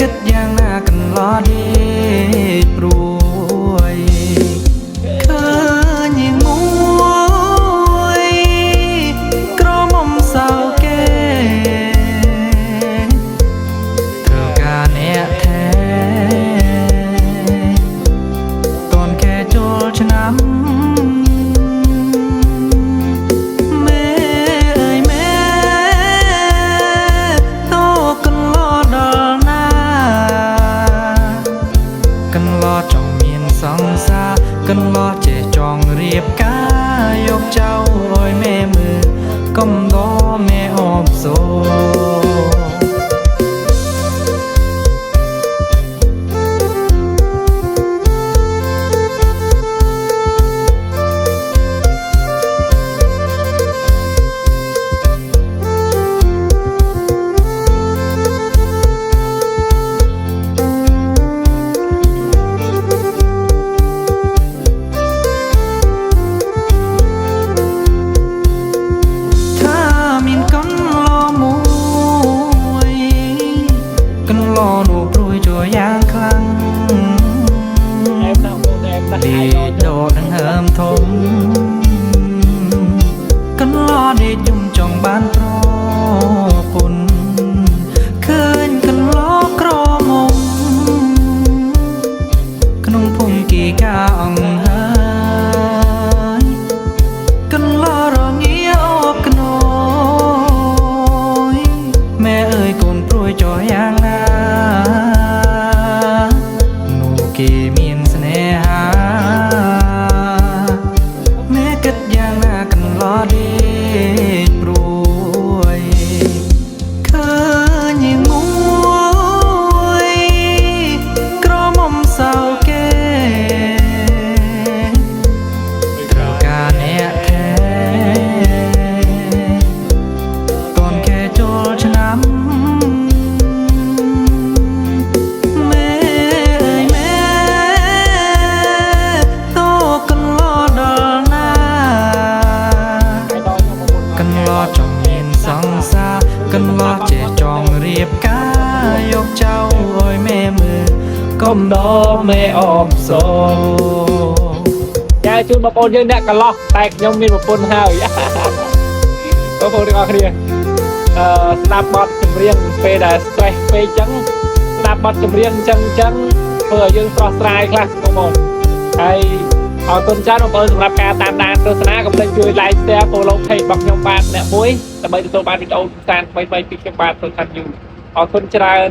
គិតយ៉ាងណាកន្លដេកព្រួយឃើញមួយក្រមុំសៅគេត្រូវការអ្នកថែតនគេចូលឆ្នាំសង្សារកន្លោះចេះចង់រៀបការយកចៅឲ្យមេមើលកំដរមេអបសូនោះព្រួយជួយយ៉ាងខ្លាំងដេកដកដង្ហើមធំកន្លោដេកយំចង់បានប្រពន្ធឃើញកន្លោក្រមុំក្នុងភូមិគេកាអង្ហើយកន្លោរងាអបក្នយម៉ែអើយកូនព្រួយចោះយ៉ាងណាគេមានស្នេហាแม้គិតយ៉ាងណាកន្លដេកព្រួយឃើញមួយក្រមុំសៅគេត្រូវការអ្នកថែតនគេចូលឆ្នាំចង់មានសង្សារកន្លោះចេះចង់រៀបការយកចៅឲ្យមេមើលកុំដរមេអបសូចាជូនបងប្អូនយើងអ្នកកន្លោះតែខ្ញុំមានប្រពន្ធហើយបងប្អូនទាំងអស់គ្នាស្ដាប់បទចម្រៀងពេលដែល stress ពេកចឹងស្ដាប់បទចម្រៀងចឹងធ្វើឲ្យយើងស្រស់ស្រាយខ្លះបងប្អូនហើយអរគុណច្រើនបងប្អូនសម្រាប់ការតាមដានទស្សនាកុំភ្លេចជួយ like share follow page របស់ខ្ញុំបាទអ្នកមួយដើម្បីទទួលបានវីដេអូផ្សាយថ្មីៗពីខ្ញុំបាទសុនឆាន់យូអរគុណច្រើន